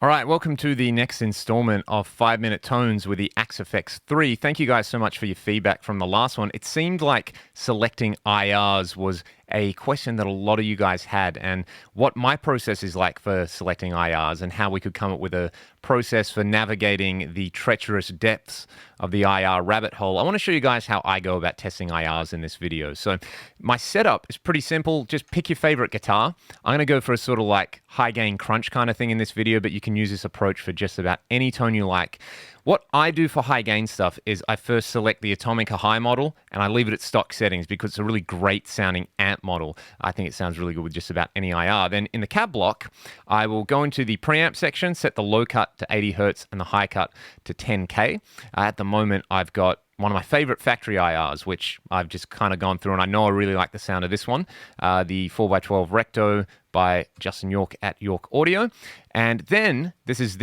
All right, welcome to the next installment of 5-Minute Tones with the Axe FX 3. Thank you guys so much for your feedback from the last one. It seemed like selecting IRs was a question that a lot of you guys had, and what my process is like for selecting IRs and how we could come up with a process for navigating the treacherous depths of the IR rabbit hole. I want to show you guys how I go about testing IRs in this video. So my setup is pretty simple. Just pick your favorite guitar. I'm going to go for a sort of like high gain crunch kind of thing in this video, but you can use this approach for just about any tone you like. What I do for high gain stuff is I first select the Atomica High model and I leave it at stock settings because it's a really great sounding amp model. I think it sounds really good with just about any IR. Then in the cab block, I will go into the preamp section, set the low cut to 80 Hertz and the high cut to 10K. At the moment, I've got one of my favorite factory IRs, which I've just kind of gone through, and I know I really like the sound of this one, the 4x12 Recto by Justin York at York Audio. And then this is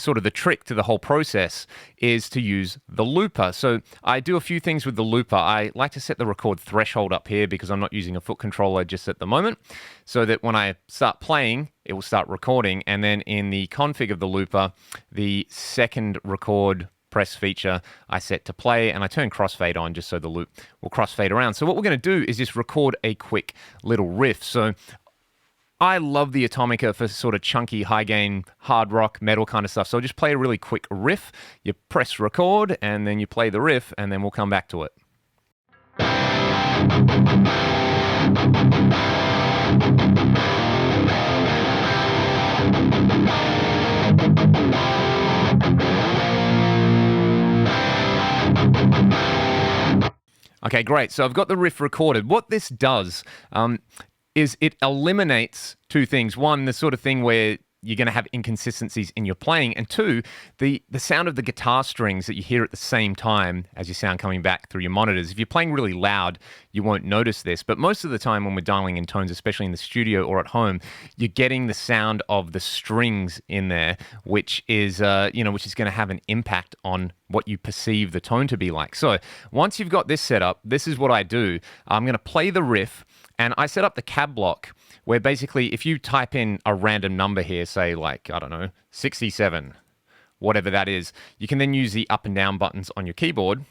sort of the trick to the whole process, is to use the looper. So I do a few things with the looper. I like to set the record threshold up here because I'm not using a foot controller just at the moment, so that when I start playing, it will start recording. And then in the config of the looper, the second record press feature I set to play, and I turn crossfade on just so the loop will crossfade around. So what we're going to do is just record a quick little riff. So I love the Atomica for sort of chunky, high gain, hard rock, metal kind of stuff. So I'll just play a really quick riff. You press record and then you play the riff, and then we'll come back to it. Okay, great. So I've got the riff recorded. What this does is it eliminates two things. One, the sort of thing where you're going to have inconsistencies in your playing, and two, the sound of the guitar strings that you hear at the same time as your sound coming back through your monitors. If you're playing really loud, you won't notice this, but most of the time when we're dialing in tones, especially in the studio or at home, you're getting the sound of the strings in there, which is which is going to have an impact on what you perceive the tone to be like. So once you've got this set up, this is what I do. I'm going to play the riff, and I set up the cab block where basically if you type in a random number here, say like, I don't know, 67, whatever that is, you can then use the up and down buttons on your keyboard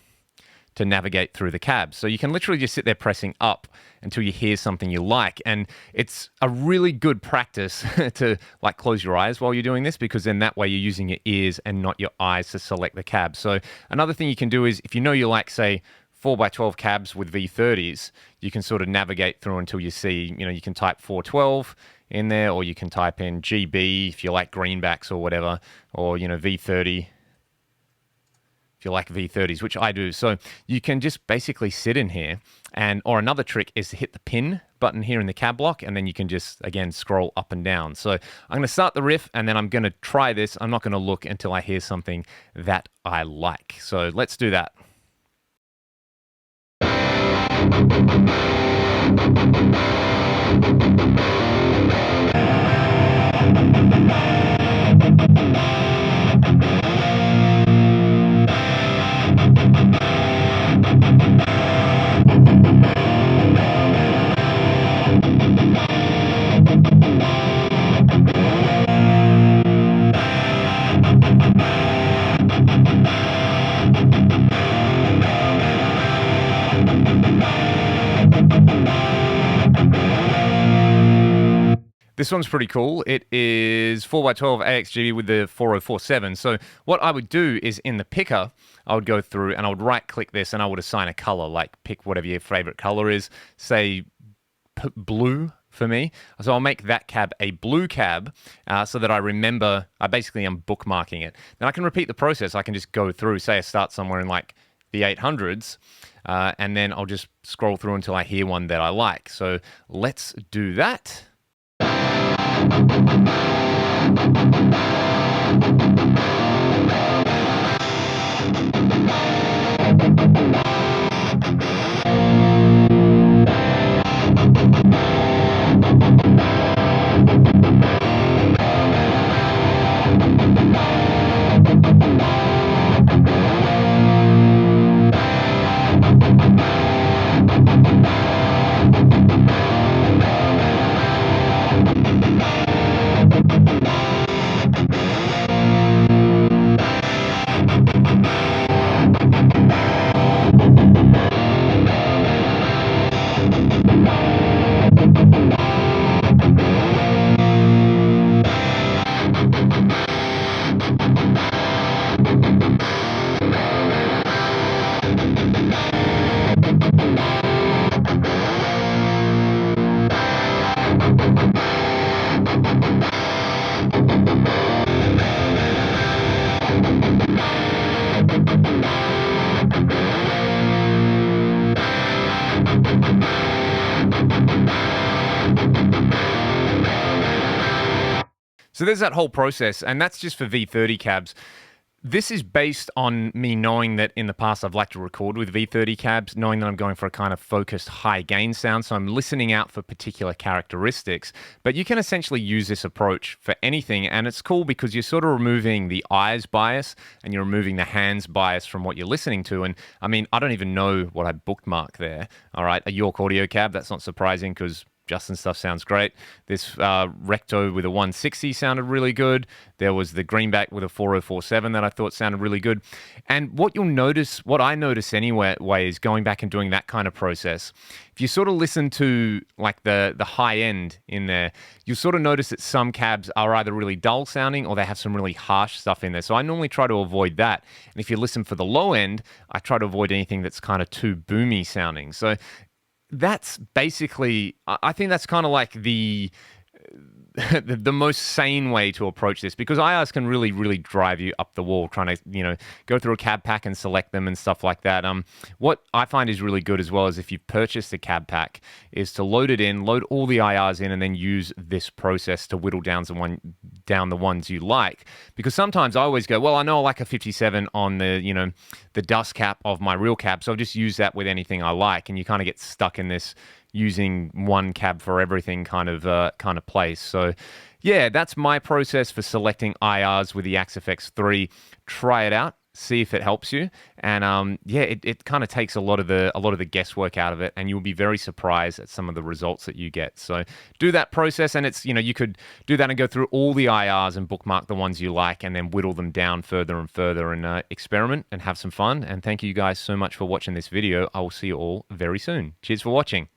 to navigate through the cab. So you can literally just sit there pressing up until you hear something you like. And it's a really good practice to like close your eyes while you're doing this, because then that way you're using your ears and not your eyes to select the cab. So another thing you can do is if you know you like, say, 4x12 cabs with V30s, you can sort of navigate through until you see, you can type 412 in there, or you can type in GB if you like greenbacks or whatever, or, V30 if you like V30s, which I do. So you can just basically sit in here, or another trick is to hit the pin button here in the cab block, and then you can just, again, scroll up and down. So I'm going to start the riff, and then I'm going to try this. I'm not going to look until I hear something that I like. So let's do that. This one's pretty cool. It is 4x12 AXG with the 4047. So what I would do is in the picker, I would go through and I would right click this and I would assign a color, like pick whatever your favorite color is, say blue for me. So I'll make that cab a blue cab so that I remember, I basically am bookmarking it. Then I can repeat the process. I can just go through, say I start somewhere in like the 800s, and then I'll just scroll through until I hear one that I like. So let's do that. So there's that whole process, and that's just for V30 cabs. This is based on me knowing that in the past I've liked to record with V30 cabs, knowing that I'm going for a kind of focused high gain sound. So I'm listening out for particular characteristics. But you can essentially use this approach for anything. And it's cool because you're sort of removing the eyes bias and you're removing the hands bias from what you're listening to. And I mean, I don't even know what I bookmarked there. All right, a York Audio cab. That's not surprising because Justin's stuff sounds great. This Recto with a 160 sounded really good. There was the Greenback with a 4047 that I thought sounded really good. And what you'll notice, what I notice anyway, is going back and doing that kind of process. If you sort of listen to like the high end in there, you'll sort of notice that some cabs are either really dull sounding or they have some really harsh stuff in there. So I normally try to avoid that. And if you listen for the low end, I try to avoid anything that's kind of too boomy sounding. So that's basically, I think that's kind of like the most sane way to approach this, because IRs can really, really drive you up the wall trying to, go through a cab pack and select them and stuff like that. What I find is really good as well is if you've purchased a cab pack is to load it in, load all the IRs in, and then use this process to whittle down the ones you like. Because sometimes I always go, well, I know I like a 57 on the dust cap of my real cab, so I'll just use that with anything I like, and you kind of get stuck in this using one cab for everything kind of place. So yeah, that's my process for selecting IRs with the Axe FX3. Try it out, see if it helps you, and it kind of takes a lot of the guesswork out of it, and you'll be very surprised at some of the results that you get. So do that process, and it's you could do that and go through all the IRs and bookmark the ones you like, and then whittle them down further and further, and experiment and have some fun. And thank you guys so much for watching this video. I will see you all very soon. Cheers for watching.